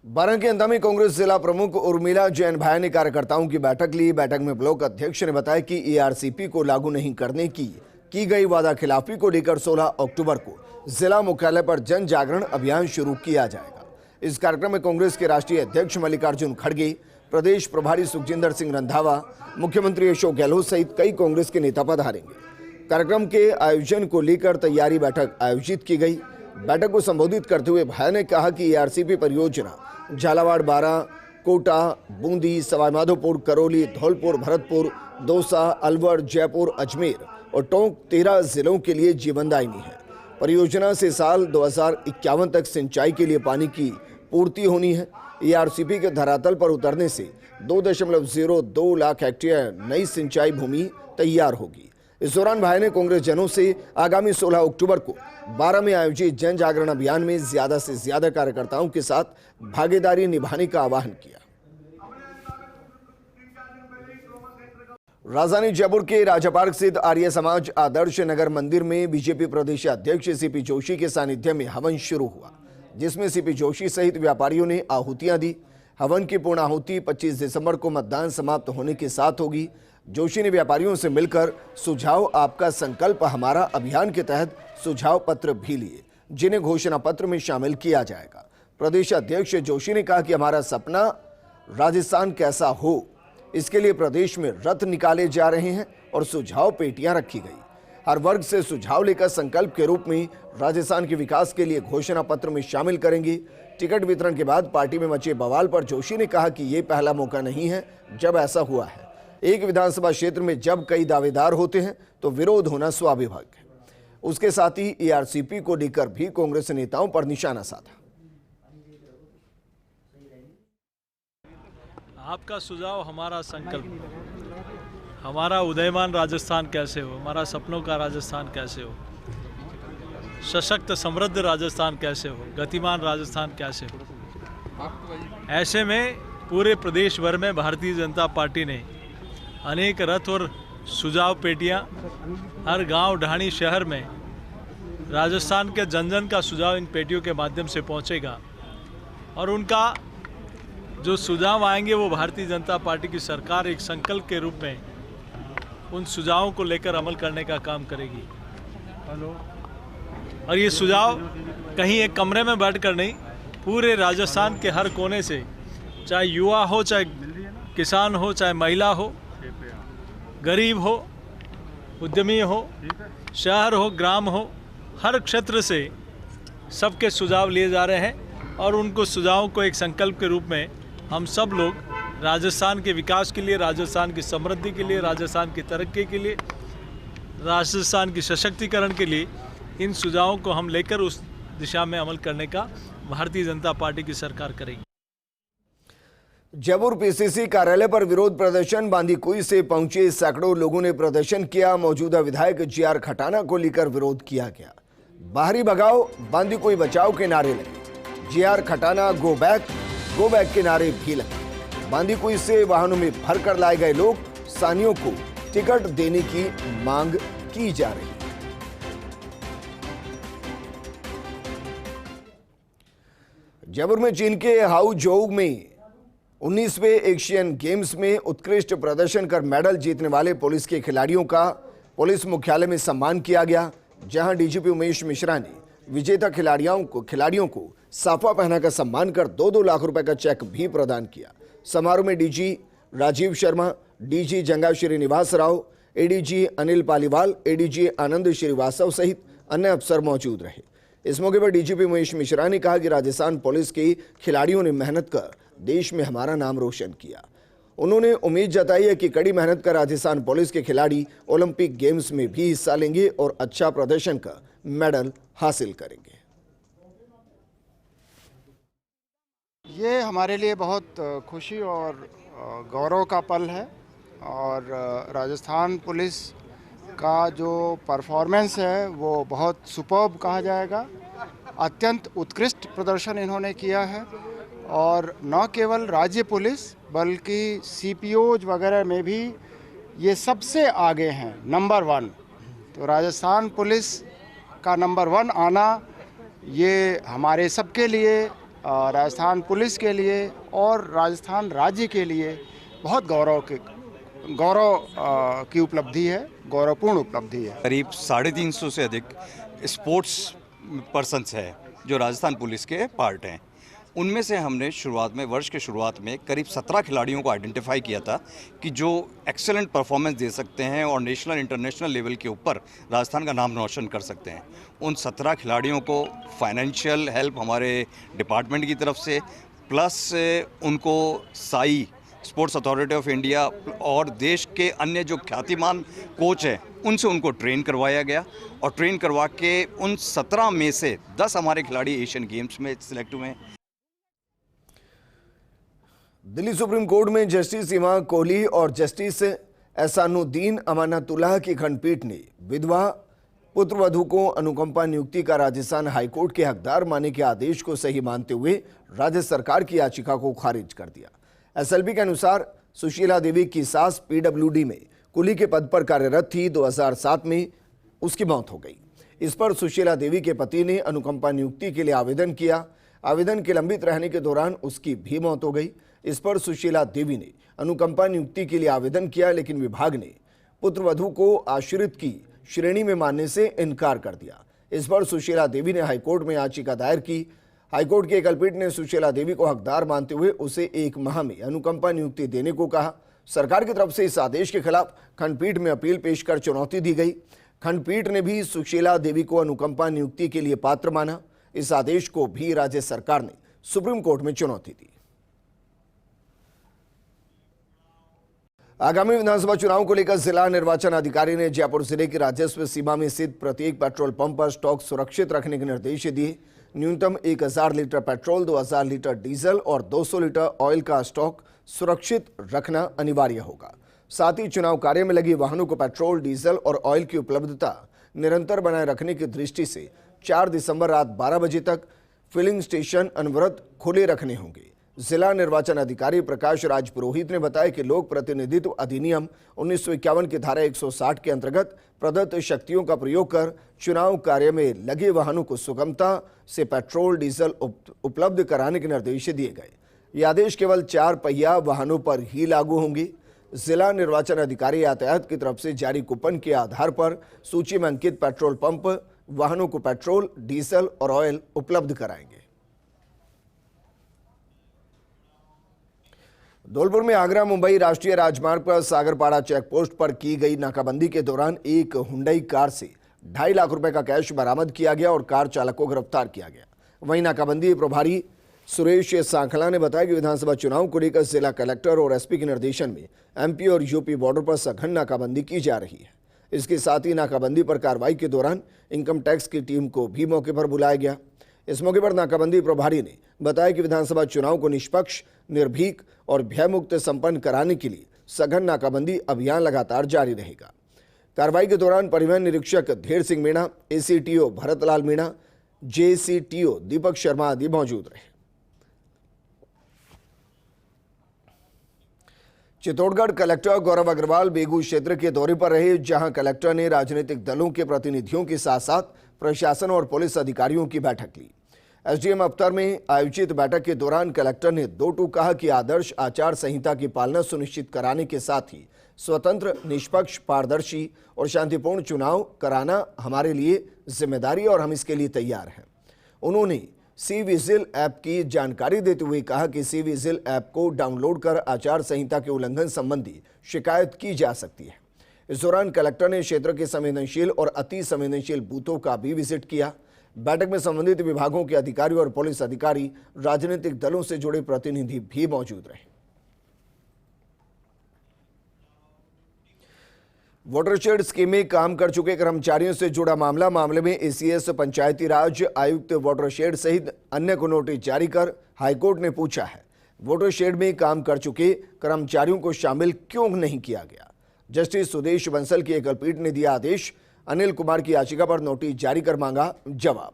बारह के अंदर में कांग्रेस जिला प्रमुख उर्मिला जैन भाई ने कार्यकर्ताओं की बैठक ली। बैठक में ब्लॉक अध्यक्ष ने बताया कि एआरसीपी को लागू नहीं करने की गई वादा खिलाफी को लेकर 16 अक्टूबर को जिला मुख्यालय पर जन जागरण अभियान शुरू किया जाएगा। इस कार्यक्रम में कांग्रेस के राष्ट्रीय अध्यक्ष मल्लिकार्जुन खड़गे, प्रदेश प्रभारी सुखजिंदर सिंह रंधावा, मुख्यमंत्री अशोक गहलोत सहित कई कांग्रेस के नेता पधारेंगे। कार्यक्रम के आयोजन को लेकर तैयारी बैठक आयोजित की गई। बैठक को संबोधित करते हुए भाई ने कहा कि एआरसीपी परियोजना झालावाड़, बारा, कोटा, बूंदी, सवाईमाधोपुर, करौली, धौलपुर, भरतपुर, दौसा, अलवर, जयपुर, अजमेर और टोंक 13 जिलों के लिए जीवनदायिनी है। परियोजना से साल 2051 तक सिंचाई के लिए पानी की पूर्ति होनी है। एआरसीपी के धरातल पर उतरने से 2.02 लाख हेक्टेयर नई सिंचाई भूमि तैयार होगी। इस दौरान भाई ने कांग्रेस जनों से आगामी 16 अक्टूबर को 12 में आयोजित जन जागरण अभियान में ज्यादा से ज्यादा कार्यकर्ताओं के साथ भागीदारी निभाने का आह्वान किया। राजधानी जयपुर के राजा पार्क स्थित आर्य समाज आदर्श नगर मंदिर में बीजेपी प्रदेश अध्यक्ष सीपी जोशी के सानिध्य में हवन शुरू हुआ, जिसमें सीपी जोशी सहित व्यापारियों ने आहुतियां दी। हवन की पूर्ण आहुति 25 दिसंबर को मतदान समाप्त होने के साथ होगी। जोशी ने व्यापारियों से मिलकर सुझाव आपका संकल्प हमारा अभियान के तहत सुझाव पत्र भी लिए, जिन्हें घोषणा पत्र में शामिल किया जाएगा। प्रदेश अध्यक्ष जोशी ने कहा कि हमारा सपना राजस्थान कैसा हो, इसके लिए प्रदेश में रथ निकाले जा रहे हैं और सुझाव पेटियां रखी गई। हर वर्ग से सुझाव लेकर संकल्प के रूप में राजस्थान के विकास के लिए घोषणा पत्र में शामिल करेंगे। टिकट वितरण के बाद पार्टी में मचे बवाल पर जोशी ने कहा कि ये पहला मौका नहीं है जब ऐसा हुआ है। एक विधानसभा क्षेत्र में जब कई दावेदार होते हैं तो विरोध होना स्वाभाविक है। उसके साथ ही एआरसीपी को लेकर भी कांग्रेस नेताओं पर निशाना साधा। आपका सुझाव हमारा संकल्प, हमारा उदयमान राजस्थान कैसे हो, हमारा सपनों का राजस्थान कैसे हो, सशक्त समृद्ध राजस्थान कैसे हो, गतिमान राजस्थान कैसे हो। ऐसे में पूरे प्रदेश भर में भारतीय जनता पार्टी ने अनेक रथ और सुझाव पेटियां हर गांव, ढाणी, शहर में राजस्थान के जन जन का सुझाव इन पेटियों के माध्यम से पहुंचेगा और उनका जो सुझाव आएंगे वो भारतीय जनता पार्टी की सरकार एक संकल्प के रूप में उन सुझावों को लेकर अमल करने का काम करेगी। और ये सुझाव कहीं एक कमरे में बैठकर नहीं, पूरे राजस्थान के हर कोने से, चाहे युवा हो, चाहे किसान हो, चाहे महिला हो, गरीब हो, उद्यमी हो, शहर हो, ग्राम हो, हर क्षेत्र से सबके सुझाव लिए जा रहे हैं और उनको सुझावों को एक संकल्प के रूप में हम सब लोग राजस्थान के विकास के लिए, राजस्थान की समृद्धि के लिए, राजस्थान की तरक्की के लिए, राजस्थान की सशक्तिकरण के लिए इन सुझावों को हम लेकर उस दिशा में अमल करने का भारतीय जनता पार्टी की सरकार करेगी। जयपुर पीसीसी कार्यालय पर विरोध प्रदर्शन। बांदीकुई से पहुंचे सैकड़ों लोगों ने प्रदर्शन किया। मौजूदा विधायक जीआर खटाना को लेकर विरोध किया गया। बाहरी भगाओ, बांदीकुई बचाओ के नारे लगे। जीआर खटाना गो बैक के नारे भी लगे। बांदीकुई से वाहनों में भरकर लाए गए लोग, सानियों को टिकट देने की मांग की जा रही है। जयपुर में चीन के हाउजोउ में 19वें एशियन गेम्स में उत्कृष्ट प्रदर्शन कर मेडल जीतने वाले पुलिस के खिलाड़ियों का पुलिस मुख्यालय में सम्मान किया गया, जहां डीजीपी उमेश मिश्रा ने विजेता खिलाड़ियों को साफा पहनाकर सम्मान कर 2-2 लाख रुपए का चेक भी प्रदान किया। समारोह में DG Rajiv Sharma, DG Janga Srinivas Rao, ADG Anil Paliwal, ADG आनंद श्रीवास्तव सहित अन्य अफसर मौजूद रहे। इस मौके पर डीजीपी उमेश मिश्रा ने कहा कि राजस्थान पुलिस के खिलाड़ियों ने मेहनत कर देश में हमारा नाम रोशन किया। उन्होंने उम्मीद जताई है कि कड़ी मेहनत कर राजस्थान पुलिस के खिलाड़ी ओलंपिक गेम्स में भी हिस्सा लेंगे और अच्छा प्रदर्शन कर मेडल हासिल करेंगे। ये हमारे लिए बहुत खुशी और गौरव का पल है और राजस्थान पुलिस का जो परफॉर्मेंस है वो बहुत सुपर्ब कहा जाएगा। अत्यंत उत्कृष्ट प्रदर्शन इन्होंने किया है और न केवल राज्य पुलिस बल्कि सीपीओज वगैरह में भी ये सबसे आगे हैं, नंबर 1। तो राजस्थान पुलिस का नंबर 1 आना ये हमारे सबके लिए राजस्थान पुलिस के लिए और राजस्थान राज्य के लिए बहुत गौरव की उपलब्धि है, गौरवपूर्ण उपलब्धि है। करीब 350 से अधिक स्पोर्ट्स पर्सन्स है जो राजस्थान पुलिस के पार्ट हैं। उनमें से हमने वर्ष के शुरुआत में करीब 17 खिलाड़ियों को आइडेंटिफाई किया था कि जो एक्सेलेंट परफॉर्मेंस दे सकते हैं और नेशनल इंटरनेशनल लेवल के ऊपर राजस्थान का नाम रोशन कर सकते हैं। उन 17 खिलाड़ियों को फाइनेंशियल हेल्प हमारे डिपार्टमेंट की तरफ से, प्लस उनको Sai sports authority of India और देश के अन्य जो ख्यातिमान कोच हैं उनसे उनको ट्रेन करवाया गया और ट्रेन करवा के उन 17 में से 10 हमारे खिलाड़ी एशियन गेम्स में सिलेक्ट हुए हैं। दिल्ली सुप्रीम कोर्ट में जस्टिस सीमा कोहली और जस्टिस एहसानुद्दीन अमानतुल्लाह की खंडपीठ ने विधवा पुत्रवधू को अनुकंपा नियुक्ति का राजस्थान हाईकोर्ट के हकदार मानने के आदेश को सही मानते हुए राज्य सरकार की याचिका को खारिज कर दिया। एसएलपी के अनुसार सुशीला देवी की सास पीडब्ल्यूडी में कुली के पद पर कार्यरत थी। 2007 में उसकी मौत हो गई। इस पर सुशीला देवी के पति ने अनुकंपा नियुक्ति के लिए आवेदन किया। आवेदन के लंबित रहने के दौरान उसकी भी मौत हो गई। इस पर सुशीला देवी ने अनुकंपा नियुक्ति के लिए आवेदन किया, लेकिन विभाग ने पुत्रवधू को आश्रित की श्रेणी में मानने से इनकार कर दिया। इस पर सुशीला देवी ने हाईकोर्ट में याचिका दायर की। हाईकोर्ट की एकलपीठ ने सुशीला देवी को हकदार मानते हुए उसे 1 माह में अनुकंपा नियुक्ति देने को कहा। सरकार की तरफ से इस आदेश के खिलाफ खंडपीठ में अपील पेश कर चुनौती दी गई। खंडपीठ ने भी सुशीला देवी को अनुकंपा नियुक्ति के लिए पात्र माना। इस आदेश को भी राज्य सरकार ने सुप्रीम कोर्ट में चुनौती दी। आगामी विधानसभा चुनाव को लेकर जिला निर्वाचन अधिकारी ने जयपुर जिले की राजस्व सीमा में स्थित प्रत्येक पेट्रोल पंप पर स्टॉक सुरक्षित रखने के निर्देश दिए। न्यूनतम 1000 लीटर पेट्रोल, 2000 लीटर डीजल और 200 लीटर ऑयल का स्टॉक सुरक्षित रखना अनिवार्य होगा। साथ ही चुनाव कार्य में लगे वाहनों को पेट्रोल, डीजल और ऑयल की उपलब्धता निरंतर बनाए रखने की दृष्टि से 4 दिसंबर रात 12 बजे तक फिलिंग स्टेशन अनवरत खुले रखने होंगे। जिला निर्वाचन अधिकारी प्रकाश राज पुरोहित ने बताया कि लोक प्रतिनिधित्व अधिनियम 1951 की धारा 160 के अंतर्गत प्रदत्त शक्तियों का प्रयोग कर चुनाव कार्य में लगे वाहनों को सुगमता से पेट्रोल, डीजल उपलब्ध कराने के निर्देश दिए गए। ये आदेश केवल 4 पहिया वाहनों पर ही लागू होंगे। जिला निर्वाचन अधिकारी यातायात की तरफ से जारी कूपन के आधार पर सूची में अंकित पेट्रोल पंप वाहनों को पेट्रोल, डीजल और ऑयल उपलब्ध कराएंगे। धौलपुर में आगरा मुंबई राष्ट्रीय राजमार्ग पर सागरपाड़ा चेकपोस्ट पर की गई नाकाबंदी के दौरान एक हुंडई कार से 2.5 लाख रुपए का कैश बरामद किया गया और कार चालक को गिरफ्तार किया गया। वहीं नाकाबंदी प्रभारी सुरेश सांखला ने बताया कि विधानसभा चुनाव को लेकर जिला कलेक्टर और एसपी के निर्देशन में एमपी और यूपी बॉर्डर पर सघन नाकाबंदी की जा रही है। इसके साथ ही नाकाबंदी पर कार्रवाई के दौरान इनकम टैक्स की टीम को भी मौके पर बुलाया गया। इस मौके पर नाकाबंदी प्रभारी ने बताया कि विधानसभा चुनाव को निष्पक्ष, निर्भीक और भयमुक्त संपन्न कराने के लिए सघन नाकाबंदी अभियान लगातार जारी रहेगा। कार्रवाई के दौरान परिवहन निरीक्षक धीर सिंह मीणा, एसीटीओ भरतलाल मीणा, जेसीटीओ दीपक शर्मा आदि मौजूद रहे। चित्तौड़गढ़ कलेक्टर गौरव अग्रवाल बेगू क्षेत्र के दौरे पर रहे, जहां कलेक्टर ने राजनीतिक दलों के प्रतिनिधियों के साथ साथ प्रशासन और पुलिस अधिकारियों की बैठक ली। एसडीएम अफ्तर में आयोजित बैठक के दौरान कलेक्टर ने 2 टूक कहा कि आदर्श आचार संहिता की पालना सुनिश्चित कराने के साथ ही स्वतंत्र, निष्पक्ष, पारदर्शी और शांतिपूर्ण चुनाव कराना हमारे लिए जिम्मेदारी और हम इसके लिए तैयार हैं। उन्होंने सी विजिल ऐप की जानकारी देते हुए कहा कि सी विजिल ऐप को डाउनलोड कर आचार संहिता के उल्लंघन संबंधी शिकायत की जा सकती है। इस दौरान कलेक्टर ने क्षेत्र के संवेदनशील और अति संवेदनशील बूथों का भी विजिट किया। बैठक में संबंधित विभागों के अधिकारी और पुलिस अधिकारी, राजनीतिक दलों से जुड़े प्रतिनिधि भी मौजूद रहे। वाटरशेड स्कीम में काम कर चुके कर्मचारियों से जुड़ा मामले में एसीएस पंचायती राज आयुक्त वाटरशेड सहित अन्य को नोटिस जारी कर हाईकोर्ट ने पूछा है, वाटरशेड में काम कर चुके कर्मचारियों को शामिल क्यों नहीं किया गया। जस्टिस सुदेश बंसल की एकलपीठ ने दिया आदेश। अनिल कुमार की याचिका पर नोटिस जारी कर मांगा जवाब।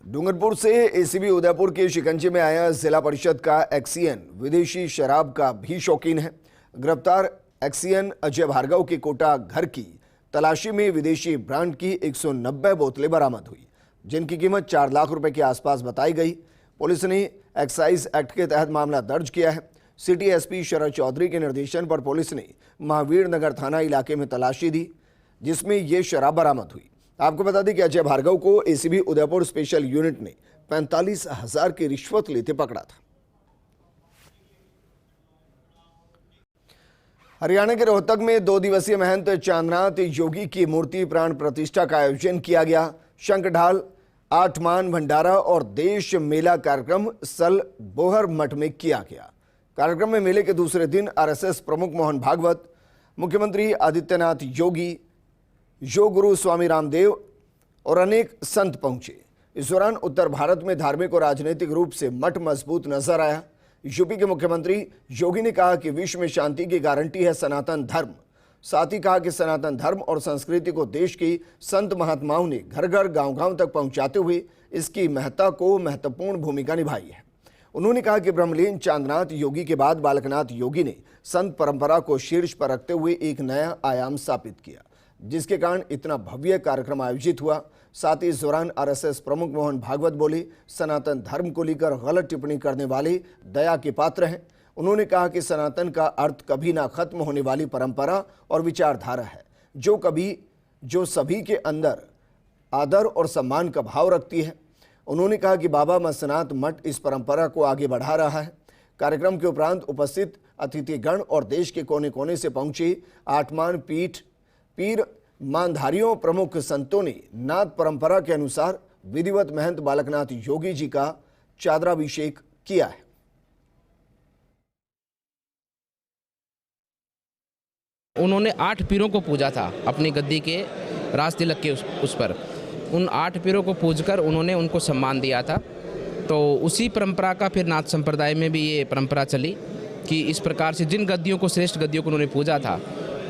डूंगरपुर से एसीबी उदयपुर के शिकंजे में आया जिला परिषद का एक्सीएन विदेशी शराब का भी शौकीन है। गिरफ्तार एक्सीएन अजय भार्गव के कोटा घर की तलाशी में विदेशी ब्रांड की 190 बोतलें बरामद हुई, जिनकी कीमत 4 लाख रुपए के आसपास बताई गई। पुलिस ने एक्साइज एक्ट के तहत मामला दर्ज किया है। सिटी एसपी शरद चौधरी के निर्देशन पर पुलिस ने महावीर नगर थाना इलाके में तलाशी दी, जिसमें ये शराब बरामद हुई। आपको बता दें कि अजय भार्गव को एसीबी उदयपुर स्पेशल यूनिट ने 45,000 की रिश्वत लेते पकड़ा था। हरियाणा के रोहतक में 2 दिवसीय महंत चांद्रनाथ योगी की मूर्ति प्राण प्रतिष्ठा का आयोजन किया गया। शंखढाल, आठमान भंडारा और देश मेला कार्यक्रम सल बोहर मठ में किया गया। कार्यक्रम में मेले के दूसरे दिन आरएसएस प्रमुख मोहन भागवत, मुख्यमंत्री आदित्यनाथ योगी, योग गुरु स्वामी रामदेव और अनेक संत पहुंचे। इस दौरान उत्तर भारत में धार्मिक और राजनीतिक रूप से मठ मजबूत नजर आया। यूपी के मुख्यमंत्री योगी ने कहा कि विश्व में शांति की गारंटी है सनातन धर्म। साथ ही कहा कि सनातन धर्म और संस्कृति को देश की संत महात्माओं ने घर घर गांव-गांव तक पहुंचाते हुए इसकी महत्ता को महत्वपूर्ण भूमिका निभाई है। उन्होंने कहा कि ब्रह्मलीन चांद्रनाथ योगी के बाद बालकनाथ योगी ने संत परंपरा को शीर्ष पर रखते हुए एक नया आयाम स्थापित किया, जिसके कारण इतना भव्य कार्यक्रम आयोजित हुआ। साथ ही इस दौरान आरएसएस प्रमुख मोहन भागवत बोले, सनातन धर्म को लेकर गलत टिप्पणी करने वाले दया के पात्र हैं। उन्होंने कहा कि सनातन का अर्थ कभी ना खत्म होने वाली परंपरा और विचारधारा है, जो सभी के अंदर आदर और सम्मान का भाव रखती है। उन्होंने कहा कि बाबा मस्सनाथ मठ इस परंपरा को आगे बढ़ा रहा है। कार्यक्रम के उपरांत उपस्थित अतिथिगण और देश के कोने कोने से पहुंचे आठमान पीर मानधारियों प्रमुख संतों ने नाथ परंपरा के अनुसार विधिवत महंत बालकनाथ योगी जी का चादराभिषेक किया है। उन्होंने 8 पीरों को पूजा था अपनी गद्दी के राज तिलक के उस पर। उन 8 पीरों को पूजकर उन्होंने उनको सम्मान दिया था। तो उसी परंपरा का फिर नाथ संप्रदाय में भी ये परंपरा चली कि इस प्रकार से जिन गद्दियों को, श्रेष्ठ गद्दियों को उन्होंने पूजा था,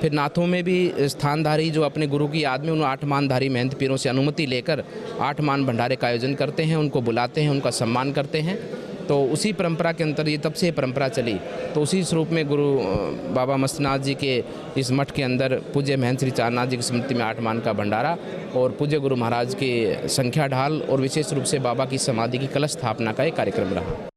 फिर नाथों में भी स्थानधारी जो अपने गुरु की याद में उन 8 मानधारी महंत पीरों से अनुमति लेकर 8 मान भंडारे का आयोजन करते हैं, उनको बुलाते हैं, उनका सम्मान करते हैं। तो उसी परंपरा के अंतर ये तब से परंपरा चली। तो उसी स्वरूप में गुरु बाबा मस्सनाथ जी के इस मठ के अंदर पूज्य महंत श्री चांद्रनाथ जी की स्मृति में 8 मान का भंडारा और पूज्य गुरु महाराज के संख्या ढाल और विशेष रूप से बाबा की समाधि की कलश स्थापना का एक कार्यक्रम रहा।